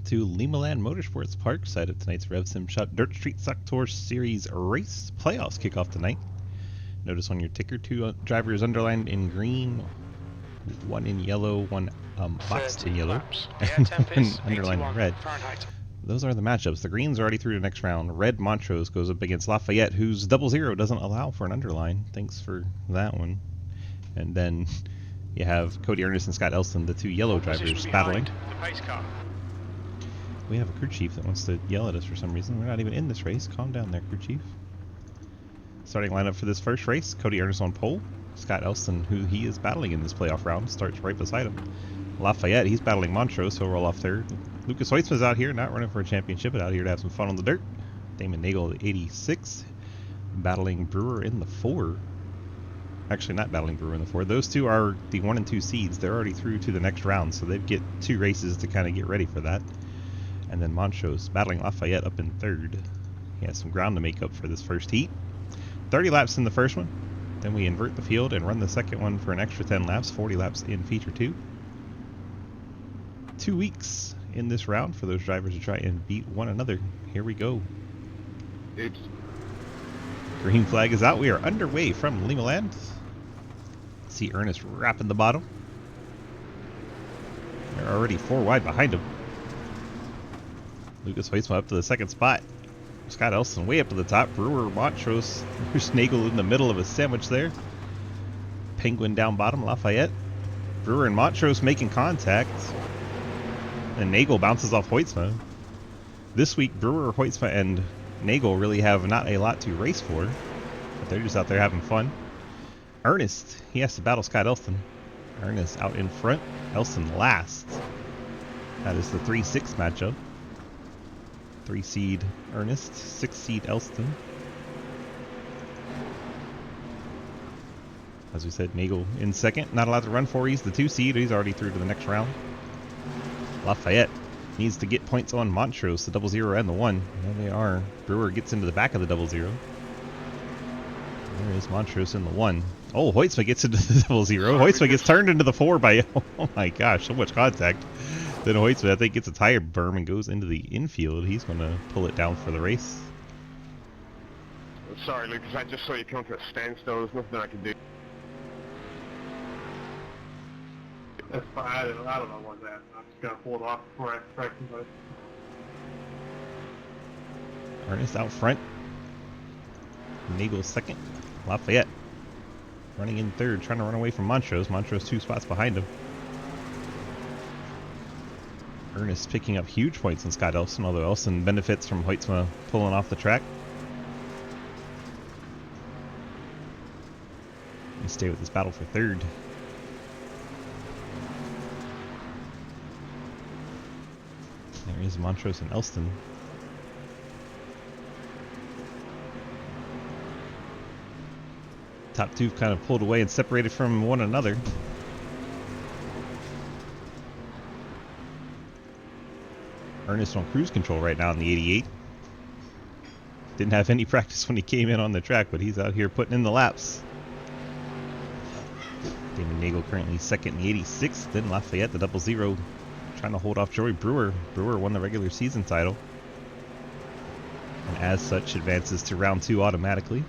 to Limaland Motorsports Park, site of tonight's Rev Sim Shop Dirt Street Stock Tour Series race. Playoffs kick off tonight. Notice on your ticker, two drivers underlined in green, one in yellow, one boxed in yellow, and one underlined in red. Those are the matchups. The greens are already through the next round. Red Montrose goes up against Lafayette, whose 00 doesn't allow for an underline. Thanks for that one. And then you have Cody Ernest and Scott Elston, the two yellow drivers, battling. We have a crew chief that wants to yell at us for some reason. We're not even in this race. Calm down there, crew chief. Starting lineup for this first race, Cody Ernest on pole. Scott Elston, who he is battling in this playoff round, starts right beside him. Lafayette, he's battling Montrose, he'll roll off third. Lucas Hoitzman's out here, not running for a championship, but out here to have some fun on the dirt. Damon Nagel, 86, battling Brewer in the 4. Actually, not battling Brewer in the 4. Those two are the 1 and 2 seeds. They're already through to the next round, so they get 2 races to kind of get ready for that. And then Montrose battling Lafayette up in 3rd. He has some ground to make up for this first heat. 30 laps in the first one. Then we invert the field and run the second one for an extra 10 laps, 40 laps in feature 2. 2 weeks in this round for those drivers to try and beat one another. Here we go. Oops. Green flag is out. We are underway from Limaland. See Ernest wrapping the bottom. They're already 4 wide behind him. Lucas Hoitzman up to the 2nd spot. Scott Elston way up to the top. Brewer, Montrose, Nagel in the middle of a sandwich there. Penguin down bottom, Lafayette. Brewer and Montrose making contact. And Nagel bounces off Hoitzman. This week, Brewer, Hoitzman, and Nagel really have not a lot to race for. But they're just out there having fun. Ernest, he has to battle Scott Elston. Ernest out in front. Elston last. That is the 3-6 matchup. 3 seed Ernest, 6 seed Elston. As we said, Nagel in 2nd. Not allowed to run for. He's the 2 seed. He's already through to the next round. Lafayette needs to get points on Montrose, the 00 and the 1. There they are. Brewer gets into the back of the 00. There is Montrose in the 1. Oh, Hoitzman gets into the 00. Hoitzman gets turned into the 4 by, oh my gosh, so much contact. Then Hoitzman, I think, gets a tire berm and goes into the infield. He's going to pull it down for the race. Sorry, Lucas, I just saw you come to a standstill. There's nothing I can do. That's fine. I don't know what that. I'm just going to hold off before I strike somebody. Ernest out front. Nagel 2nd. Lafayette running in 3rd, trying to run away from Montrose. Montrose 2 spots behind him. Ernest picking up huge points on Scott Elston, although Elston benefits from Hoitzma pulling off the track. We stay with this battle for 3rd. There is Montrose and Elston. Top 2 kind of pulled away and separated from one another. Ernest on cruise control right now in the 88. Didn't have any practice when he came in on the track, but he's out here putting in the laps. Damon Nagel currently 2nd in the 86. Then Lafayette, the 00, trying to hold off Joey Brewer. Brewer won the regular season title, and as such advances to round 2 automatically.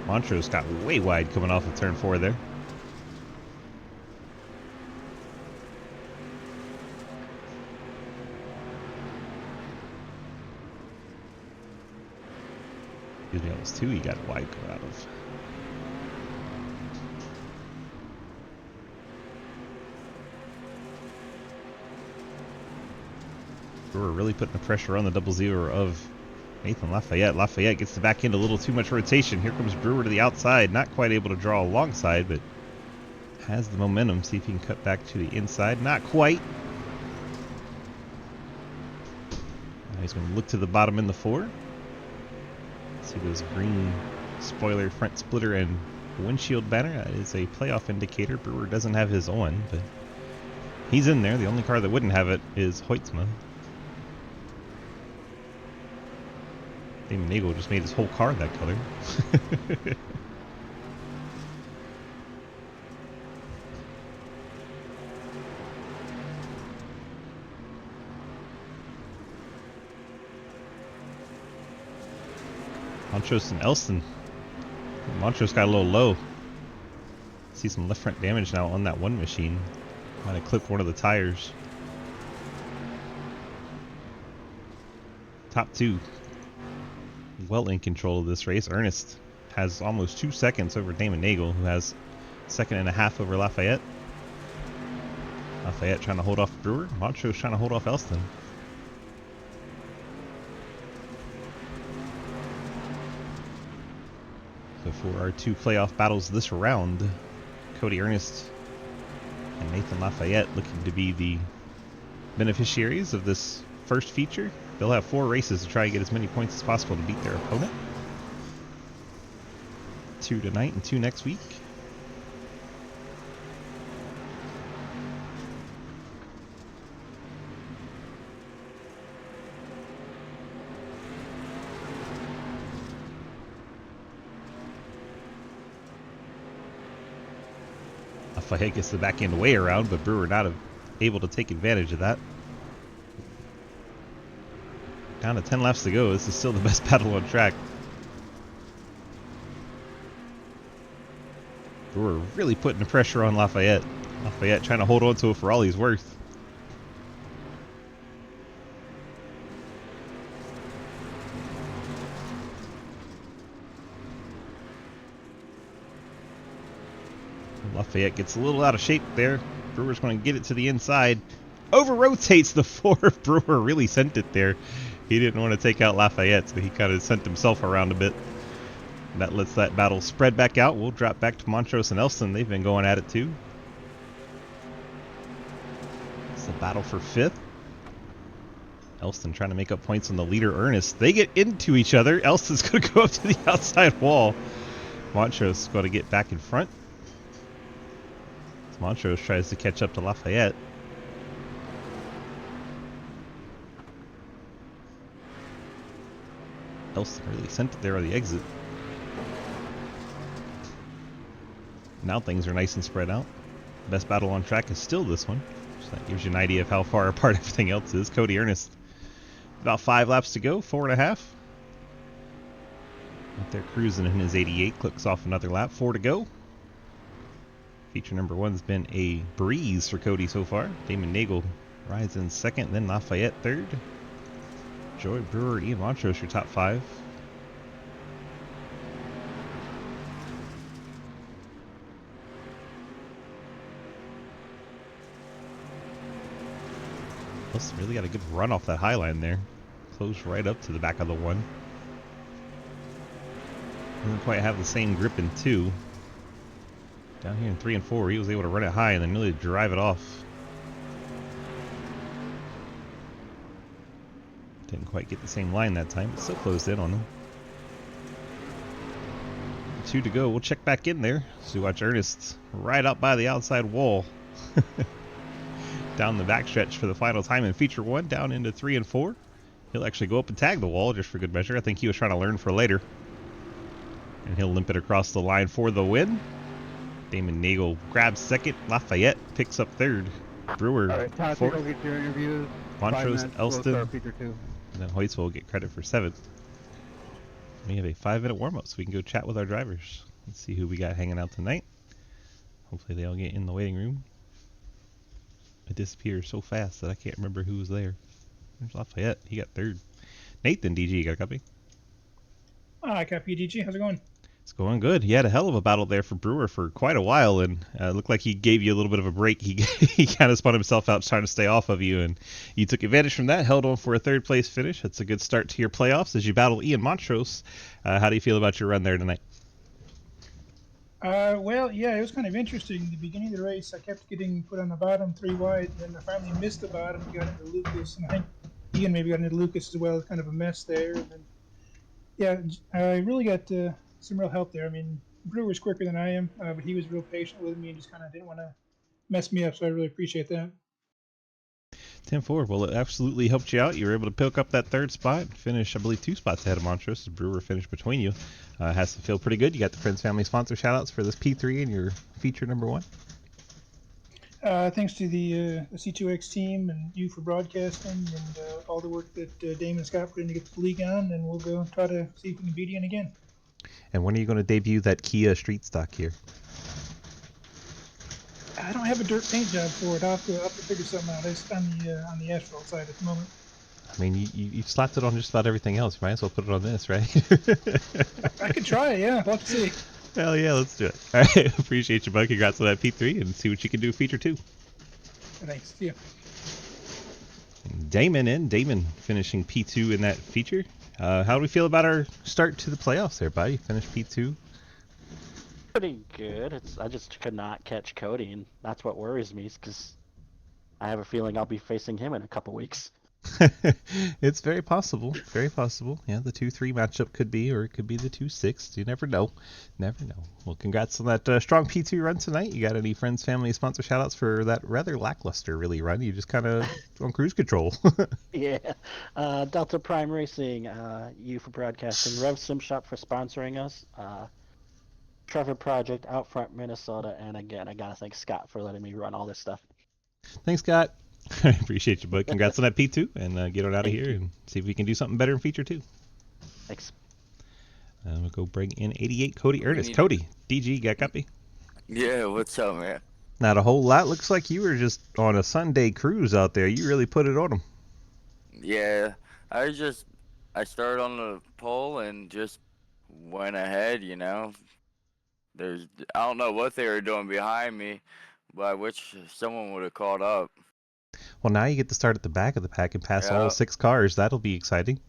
Montrose got way wide coming off of turn 4 there. Excuse me, that was 2 he got wide go out of. Brewer really putting the pressure on the 00 of Nathan Lafayette. Lafayette gets the back end a little too much rotation. Here comes Brewer to the outside. Not quite able to draw alongside, but has the momentum. See if he can cut back to the inside. Not quite. Now he's going to look to the bottom in the 4. See those green spoiler front splitter and windshield banner. That is a playoff indicator. Brewer doesn't have his on, but he's in there. The only car that wouldn't have it is Hoitzma. Damon Nagel just made his whole car that color. Montrose and Elston. Montrose got a little low. See some left front damage now on that one machine. Might have clipped one of the tires. Top two. Well in control of this race. Ernest has almost 2 seconds over Damon Nagel, who has 2.5 over Lafayette. Lafayette trying to hold off Brewer. Montrose trying to hold off Elston. So for our two playoff battles this round, Cody Ernest and Nathan Lafayette looking to be the beneficiaries of this first feature. They'll have 4 races to try and get as many points as possible to beat their opponent. 2 tonight and 2 next week. Lafayette gets the back end way around, but Brewer not able to take advantage of that. Down to 10 laps to go. This is still the best battle on track. Brewer really putting the pressure on Lafayette. Lafayette trying to hold on to it for all he's worth. Lafayette gets a little out of shape there. Brewer's going to get it to the inside. Over rotates the 4. Brewer really sent it there. He didn't want to take out Lafayette, so he kind of sent himself around a bit. That lets that battle spread back out. We'll drop back to Montrose and Elston. They've been going at it too. It's the battle for 5th. Elston trying to make up points on the leader, Ernest. They get into each other. Elston's going to go up to the outside wall. Montrose is going to get back in front. Montrose tries to catch up to Lafayette. Elston really sent it there on the exit. Now things are nice and spread out. Best battle on track is still this one. So that gives you an idea of how far apart everything else is. Cody Ernest, about 5 laps to go, 4.5. Out there cruising in his 88, clicks off another lap, 4 to go. Feature number 1's been a breeze for Cody so far. Damon Nagel rides in 2nd, then Lafayette 3rd. Joy Brewer, Ian Montrose, your top 5. Plus, really got a good run off that high line there. Close right up to the back of the 1. Doesn't quite have the same grip in 2. Down here in 3 and 4, he was able to run it high and then really drive it off. Didn't quite get the same line that time, but still closed in on him. 2 to go. We'll check back in there. So watch Ernest right up by the outside wall. Down the backstretch for the final time in feature 1, down into 3 and 4. He'll actually go up and tag the wall just for good measure. I think he was trying to learn for later. And he'll limp it across the line for the win. Damon Nagel grabs 2nd. Lafayette picks up 3rd. Brewer, all right, Todd, 4th. go get your interviews. Montrose, 5 minutes, Elston, we'll start feature 2. and then Hoytsville will get credit for 7th. We have a 5-minute warm-up, so we can go chat with our drivers. Let's see who we got hanging out tonight. Hopefully they all get in the waiting room. It disappears so fast that I can't remember who was there. There's Lafayette. He got 3rd. Nathan, DG, you got a copy? I copy DG. How's it going? It's going good. He had a hell of a battle there for Brewer for quite a while, and it looked like he gave you a little bit of a break. He kind of spun himself out trying to stay off of you, and you took advantage from that, held on for a 3rd place finish. That's a good start to your playoffs as you battle Ian Montrose. How do you feel about your run there tonight? Well, yeah, it was kind of interesting. In the beginning of the race, I kept getting put on the bottom 3 wide, and then I finally missed the bottom and got into Lucas, and I think Ian maybe got into Lucas as well. Kind of a mess there. And then, yeah, I really got some real help there. I mean, Brewer's quicker than I am, but he was real patient with me and just kind of didn't want to mess me up, so I really appreciate that. 10-4. Well, it absolutely helped you out. You were able to pick up that 3rd spot and finish, I believe, 2 spots ahead of Montrose. The Brewer finished between you. Has to feel pretty good. You got the Friends Family sponsor shoutouts for this P3 and your feature number 1. Thanks to the C2X team and you for broadcasting and all the work that Damon and Scott put in to get the league on, and we'll go try to see if we can beat Ian again. And when are you going to debut that Kia street stock here? I don't have a dirt paint job for it. I'll have to figure something out. It's on the asphalt side at the moment. I mean, you've slapped it on just about everything else. You might as well put it on this, right? I could try it, yeah. We'll have to see. Hell yeah, let's do it. All right, appreciate you, bud. Congrats on that P3, and see what you can do feature 2. Thanks. See ya. Damon finishing P2 in that feature. How do we feel about our start to the playoffs there, buddy? Finished P2. Pretty good. I just could not catch Cody, and that's what worries me, because I have a feeling I'll be facing him in a couple weeks. It's very possible. Very possible. Yeah, the 2-3 matchup could be, or it could be the 2-6. You never know. Never know. Well, congrats on that strong P2 run tonight. You got any friends, family, sponsor shout-outs for that rather lackluster, really, run? You just kind of on cruise control. Yeah. Delta Prime Racing, you for broadcasting, Rev Sim Shop for sponsoring us, Trevor Project, Outfront Minnesota, and again, I gotta thank Scott for letting me run all this stuff. Thanks, Scott. I appreciate you, bud. Congrats on that P2, and get on out of here you. and see if we can do something better in feature 2. Thanks. We'll go bring in 88 Cody Ernest. Cody, DG, got copy? Yeah, what's up, man? Not a whole lot. Looks like you were just on a Sunday cruise out there. You really put it on them. Yeah, I started on the pole and just went ahead, you know. I don't know what they were doing behind me, but I wish someone would have caught up. Well, now you get to start at the back of the pack and pass all Yeah. 6 cars. That'll be exciting.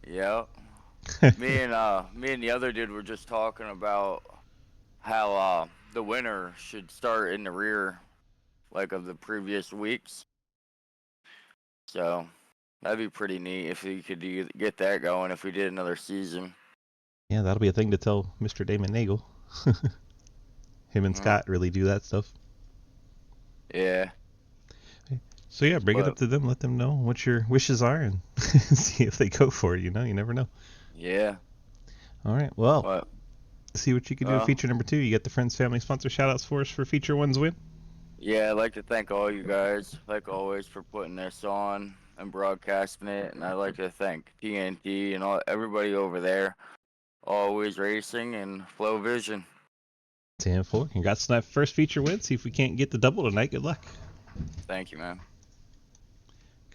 Yeah. Me and the other dude were just talking about how the winner should start in the rear, like of the previous weeks. So that'd be pretty neat if we could get that going if we did another season. Yeah, that'll be a thing to tell Mr. Damon Nagel. Him and Scott really do that stuff. Yeah. So yeah, bring it up to them. Let them know what your wishes are and see if they go for it. You know, you never know. Yeah. All right. Well, see what you can do in feature number 2. You got the friends, family, sponsor shout-outs for us for feature 1's win. Yeah, I'd like to thank all you guys, like always, for putting this on and broadcasting it. And I'd like to thank TNT and everybody over there, Always Racing and Flow Vision. 10-4. Congrats on that first feature win. See if we can't get the double tonight. Good luck. Thank you, man.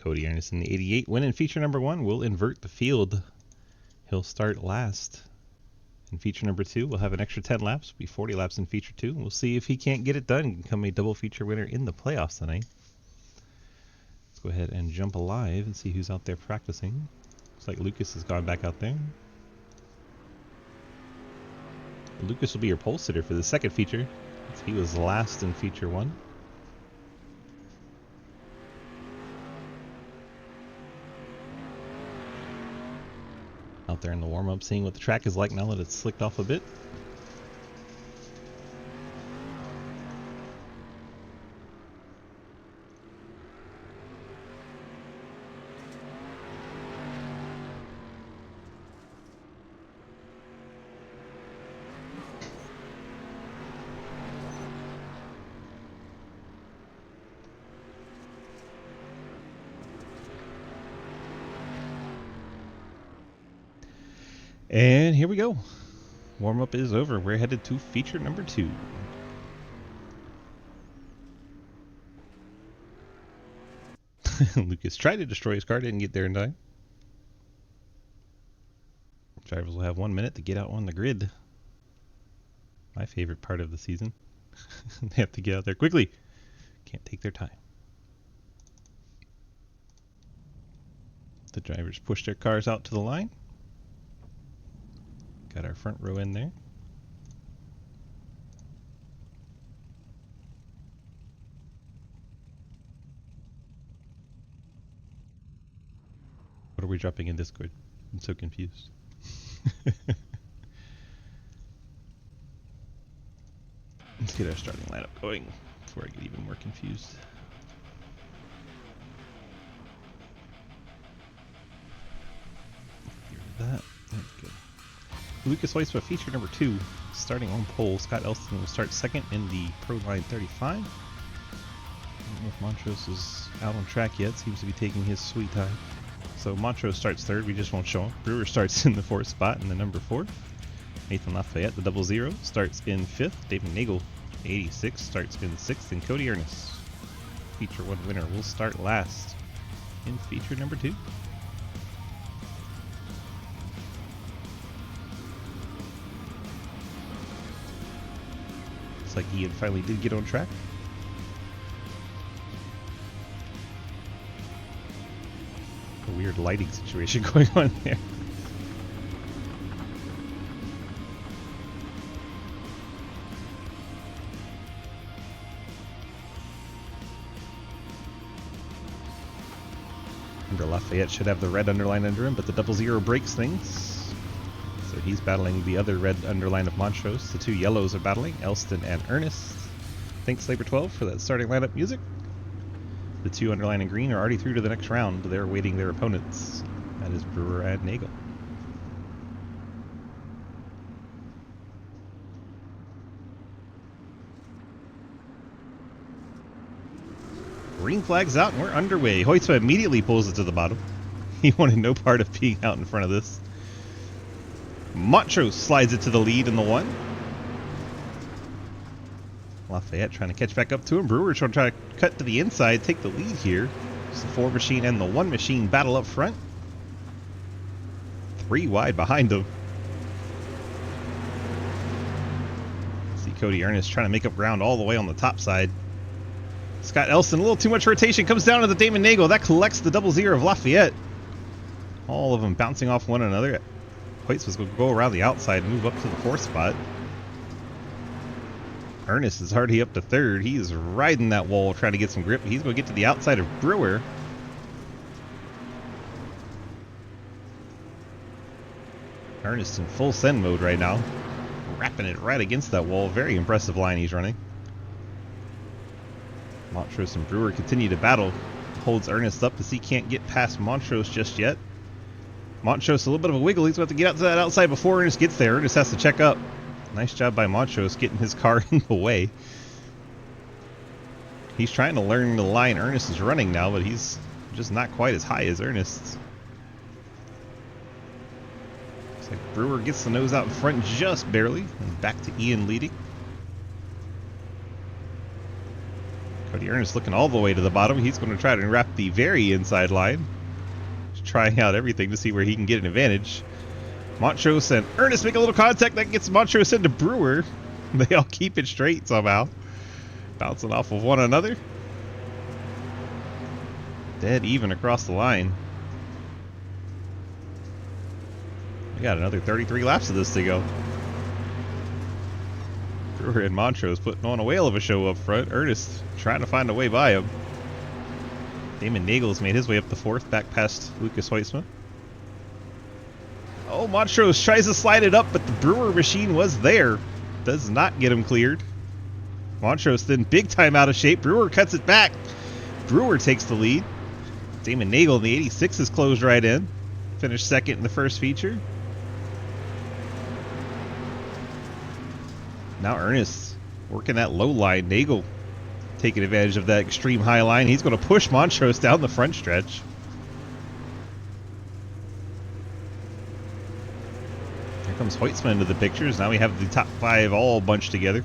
Cody Ernest in the 88 winning feature number 1 will invert the field. He'll start last. In feature number 2, we'll have an extra 10 laps. It'll be 40 laps in feature 2. We'll see if he can't get it done and become a double feature winner in the playoffs tonight. Let's go ahead and jump live and see who's out there practicing. Looks like Lucas has gone back out there. Lucas will be your pole sitter for the second feature. He was last in feature 1. Out there in the warm-up, seeing what the track is like now that it's slicked off a bit. And here we go. Warm-up is over. We're headed to feature number 2. Lucas tried to destroy his car, didn't get there in time. Drivers will have 1 minute to get out on the grid. My favorite part of the season. They have to get out there quickly. Can't take their time. The drivers push their cars out to the line. Got our front row in there. What are we dropping in Discord? I'm so confused. Let's get our starting lineup going before I get even more confused. Get rid of that. That's good. Lucas Weiss for feature number 2, starting on pole. Scott Elston will start second in the Pro Line 35. Montrose is out on track yet, seems to be taking his sweet time. So Montrose starts third, we just won't show him. Brewer starts in the fourth spot in the number 4. Nathan Lafayette, the 00, starts in 5th. David Nagel, 86, starts in 6th. And Cody Ernest, Feature 1 winner, will start last in Feature number 2. Looks like Ian finally did get on track. A weird lighting situation going on there. Lafayette should have the red underline under him, but the 00 breaks things. So he's battling the other red underline of Montrose. The 2 yellows are battling, Elston and Ernest. Thanks, Labor 12, for that starting lineup music. The 2 underline in green are already through to the next round. They're awaiting their opponents. That is Brewer and Nagel. Green flag's out and we're underway. Hoytsma immediately pulls it to the bottom. He wanted no part of being out in front of this. Montrose slides it to the lead in the 1. Lafayette trying to catch back up to him. Brewer trying to cut to the inside, take the lead here. It's the 4 machine and the 1 machine battle up front. 3 wide behind them. See Cody Ernest trying to make up ground all the way on the top side. Scott Elston, a little too much rotation, comes down to the Damon Nagel. That collects the 00 of Lafayette. All of them bouncing off one another. Hoyts was going to go around the outside and move up to the 4th spot. Ernest is already up to 3rd. He is riding that wall trying to get some grip. He's going to get to the outside of Brewer. Ernest in full send mode right now. Wrapping it right against that wall. Very impressive line he's running. Montrose and Brewer continue to battle. Holds Ernest up as he can't get past Montrose just yet. Montrose a little bit of a wiggle. He's about to get out to that outside before Ernest gets there. Ernest has to check up. Nice job by Montrose getting his car in the way. He's trying to learn the line Ernest is running now, but he's just not quite as high as Ernest's. Looks like Brewer gets the nose out in front just barely. And back to Ian leading. Cody Ernest looking all the way to the bottom. He's going to try to wrap the very inside line. He's trying out everything to see where he can get an advantage. Montrose and Ernest make a little contact that gets Montrose into Brewer. They all keep it straight somehow. Bouncing off of one another. Dead even across the line. We got another 33 laps of this to go. Brewer and Montrose putting on a whale of a show up front. Ernest trying to find a way by him. Damon Nagel's made his way up the 4th, back past Lucas Hoytsma. Oh, Montrose tries to slide it up, but the Brewer machine was there. Does not get him cleared. Montrose then big time out of shape. Brewer cuts it back. Brewer takes the lead. Damon Nagel in the 86 is closed right in. Finished 2nd in the first feature. Now Ernest working that low line. Nagel taking advantage of that extreme high line. He's going to push Montrose down the front stretch. Here comes Hoytsma into the pictures. Now we have the top 5 all bunched together.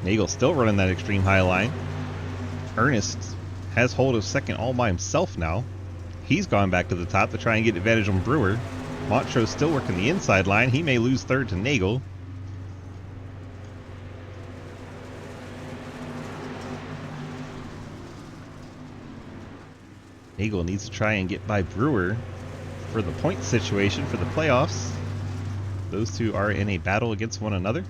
Nagel still running that extreme high line. Ernest has hold of 2nd all by himself now. He's gone back to the top to try and get advantage on Brewer. Montrose still working the inside line. He may lose 3rd to Nagel. Nagel needs to try and get by Brewer for the point situation for the playoffs. Those two are in a battle against one another.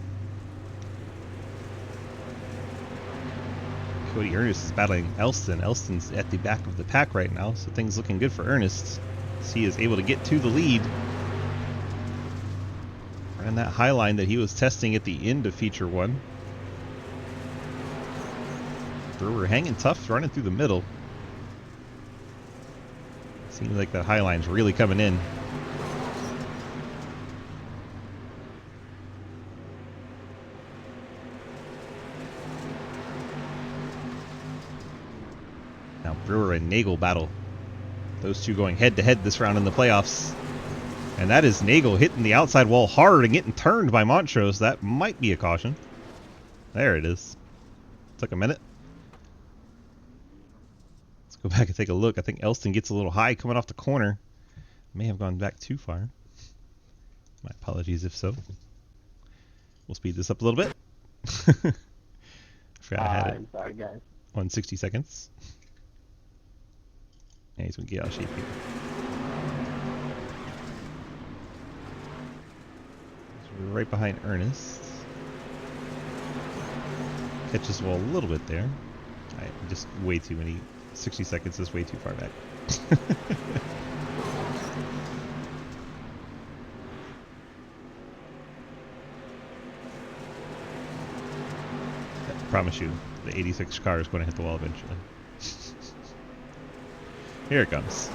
Cody Ernest is battling Elston. Elston's at the back of the pack right now, so things looking good for Ernest. As he is able to get to the lead. And that high line that he was testing at the end of Feature 1. Brewer hanging tough, running through the middle. Seems like that high line's really coming in. Now Brewer and Nagel battle. Those two going head to head this round in the playoffs. And that is Nagel hitting the outside wall hard and getting turned by Montrose. That might be a caution. There it is. Took a minute. Let's go back and take a look. I think Elston gets a little high coming off the corner. May have gone back too far. My apologies if so. We'll speed this up a little bit. I forgot I had it. I'm sorry, guys. On 60 seconds. And he's going to get out of shape here. So we're right behind Ernest. Catches the wall a little bit there. Just way too many. 60 seconds is way too far back. I promise you, the 86 car is going to hit the wall eventually. Here it comes.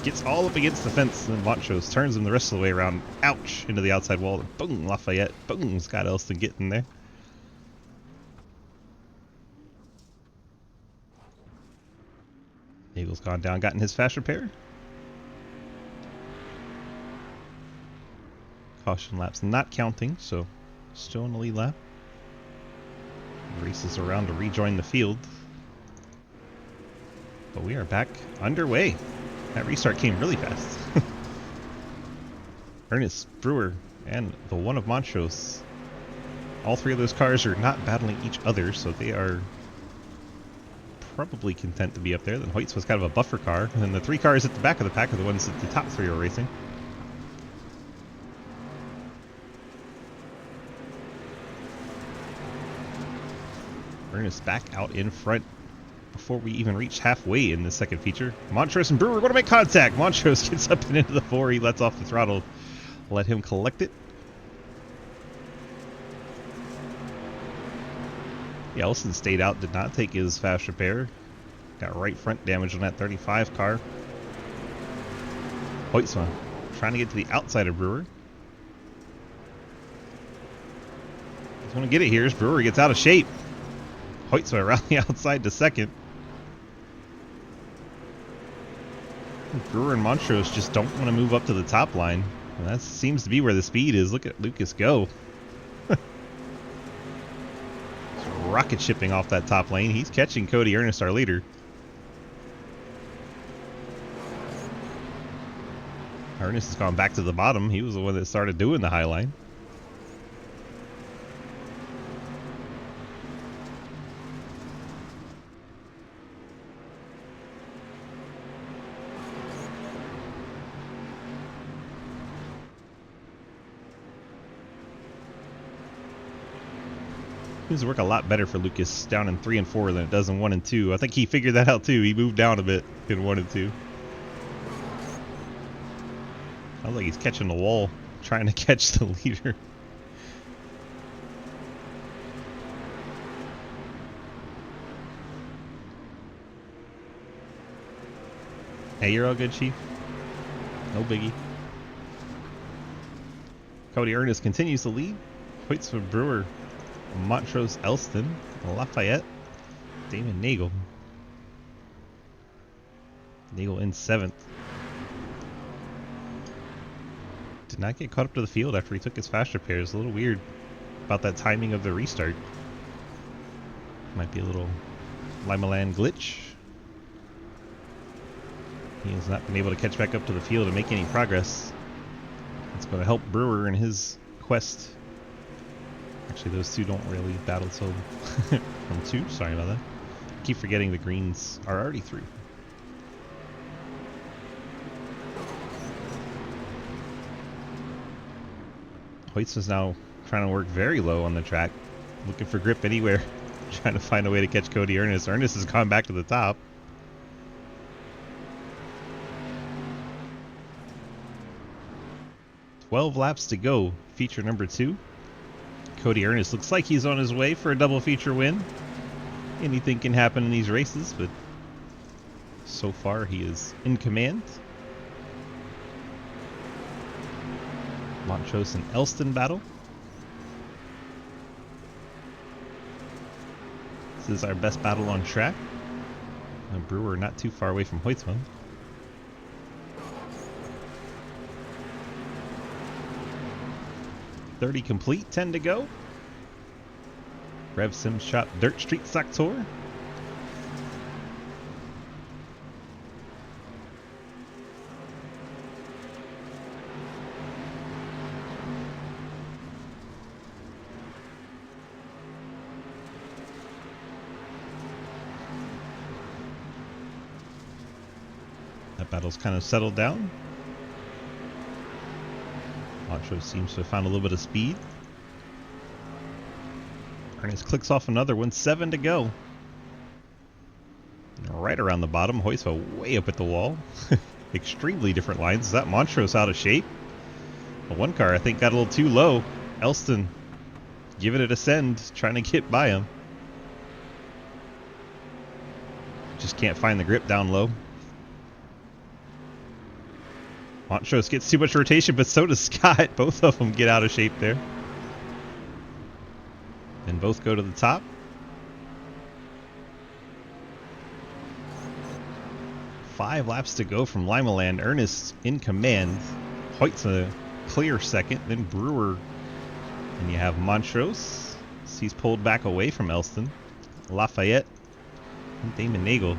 Gets all up against the fence, and then Montrose turns him the rest of the way around. Ouch! Into the outside wall. Boom! Lafayette. Boom! Scott Elston getting there. Nagel's gone down, gotten his fast repair. Caution laps not counting, so still in the lead lap. Races around to rejoin the field. But we are back underway. That restart came really fast. Ernest, Brewer, and the one of Montrose. All three of those cars are not battling each other, so they are probably content to be up there. Then Hoyt's was kind of a buffer car, and then the three cars at the back of the pack are the ones that the top three are racing. Ernest back out in front before we even reach halfway in the second feature. Montrose and Brewer are going to make contact. Montrose gets up and into the four. He lets off the throttle. Let him collect it. Elson stayed out, did not take his fast repair. Got right front damage on that 35 car. Hoytsma trying to get to the outside of Brewer. He's going to get it here as Brewer gets out of shape. Hoytsma around the outside to second. Brewer and Montrose just don't want to move up to the top line. And that seems to be where the speed is. Look at Lucas go. Rocket shipping off that top lane. He's catching Cody Ernest, our leader. Ernest has gone back to the bottom. He was the one that started doing the high line. Seems to work a lot better for Lucas down in 3 and 4 than it does in 1 and 2. I think he figured that out too. He moved down a bit in 1 and 2. Sounds like he's catching the wall, trying to catch the leader. Hey, you're all good, Chief? No biggie. Cody Ernest continues to lead. Waits for Brewer. Montrose, Elston, Lafayette, Damon Nagel. Nagel in 7th. Did not get caught up to the field after he took his fast repairs. A little weird about that timing of the restart. Might be a little Limaland glitch. He has not been able to catch back up to the field and make any progress. It's going to help Brewer in his quest. Actually, those two don't really battle till from 2. Sorry about that. I keep forgetting the greens are already through. Hoyts is now trying to work very low on the track, looking for grip anywhere, trying to find a way to catch Cody Ernest. Ernest has gone back to the top. "12 laps to go, feature number 2. Cody Ernest looks like he's on his way for a double feature win. Anything can happen in these races, but so far he is in command. Montrose and Elston battle. This is our best battle on track. Brewer not too far away from Hoytsma. .30 complete, 10 to go. Rev Sim Shop Dirt Street Stock Tour. That battle's kind of settled down. Montrose seems to have found a little bit of speed. Ernest clicks off another one, 7 to go. Right around the bottom, Hoytsma way up at the wall. Extremely different lines. Is that Montrose out of shape? The one car I think got a little too low. Elston giving it a send, trying to get by him. Just can't find the grip down low. Montrose gets too much rotation, but so does Scott. Both of them get out of shape there. And both go to the top. Five laps to go from Limaland. Ernest in command. Hoytsma clear second. Then Brewer. And you have Montrose. He's pulled back away from Elston. Lafayette. And Damon Nagel.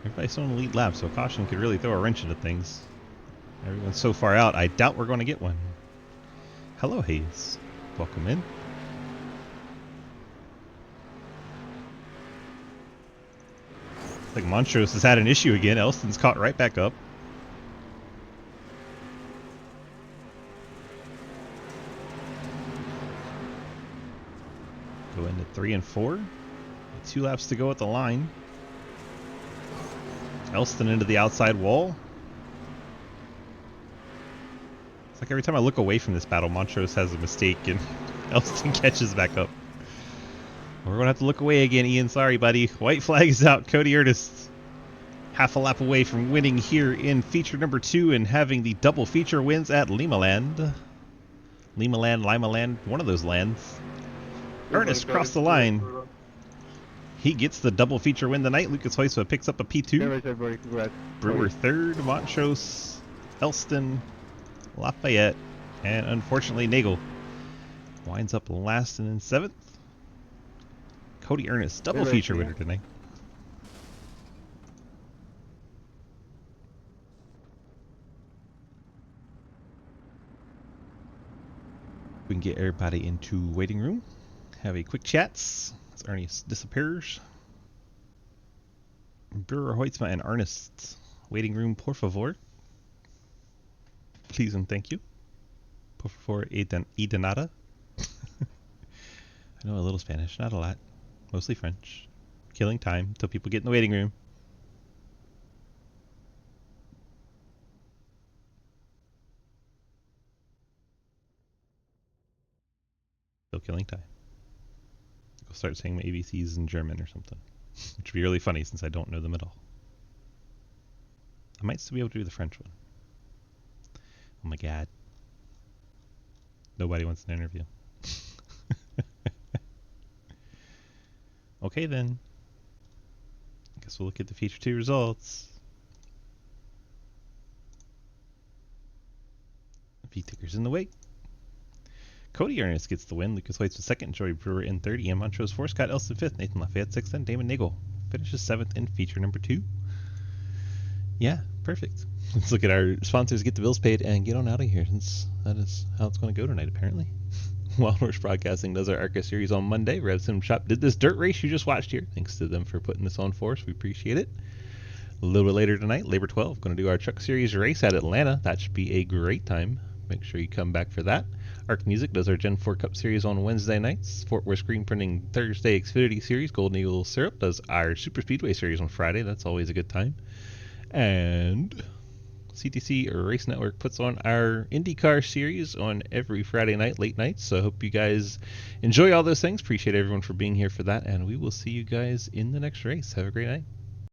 Everybody's on the lead lap, so caution could really throw a wrench into things. Everyone's so far out, I doubt we're going to get one. Hello, Hayes. Welcome in. Looks like Montrose has had an issue again. Elston's caught right back up. Go into 3 and 4. 2 laps to go at the line. Elston into the outside wall. It's like every time I look away from this battle, Montrose has a mistake and Elston catches back up. We're going to have to look away again, Ian. Sorry, buddy. White flag is out. Cody Ernest half a lap away from winning here in feature number 2 and having the double feature wins at Limaland. Limaland, one of those lands. Ernest crossed the line. He gets the double feature win tonight. Lucas Hoytsma picks up a P2. Everybody, congrats. Brewer third, Montrose, Elston, Lafayette, and unfortunately Nagel winds up last and in 7th. Cody Ernest, double feature winner tonight. We can get everybody into waiting room, have a quick chats. Ernest disappears. Brewer, Hoytsma, and Ernest. Waiting room, por favor. Please and thank you. Por favor, y de nada. I know a little Spanish, not a lot. Mostly French. Killing time until people get in the waiting room. Still killing time. I'll start saying my ABCs in German or something. Which would be really funny since I don't know them at all. I might still be able to do the French one. Oh my god. Nobody wants an interview. Okay then. I guess we'll look at the feature 2 results. V-Ticker's in the wake. Cody Ernest gets the win. Lucas Hoytsma second. Joey Brewer in third. Ian Montrose fourth. Scott Elston fifth. Nathan Lafayette sixth. And Damon Nagel finishes 7th in feature number 2. Yeah, perfect. Let's look at our sponsors, get the bills paid, and get on out of here, since that is how it's going to go tonight, apparently. Wild Horse Broadcasting does our ARCA series on Monday. Rev Sim Shop did this dirt race you just watched here. Thanks to them for putting this on for us. We appreciate it. A little bit later tonight, Labor 12, going to do our Truck Series race at Atlanta. That should be a great time. Make sure you come back for that. Arc Music does our Gen 4 Cup Series on Wednesday nights. Fort Worth Screen Printing Thursday Xfinity Series. Golden Eagle Syrup does our Super Speedway Series on Friday. That's always a good time. And CTC Race Network puts on our IndyCar Series on every Friday night, late nights. So I hope you guys enjoy all those things. Appreciate everyone for being here for that. And we will see you guys in the next race. Have a great night.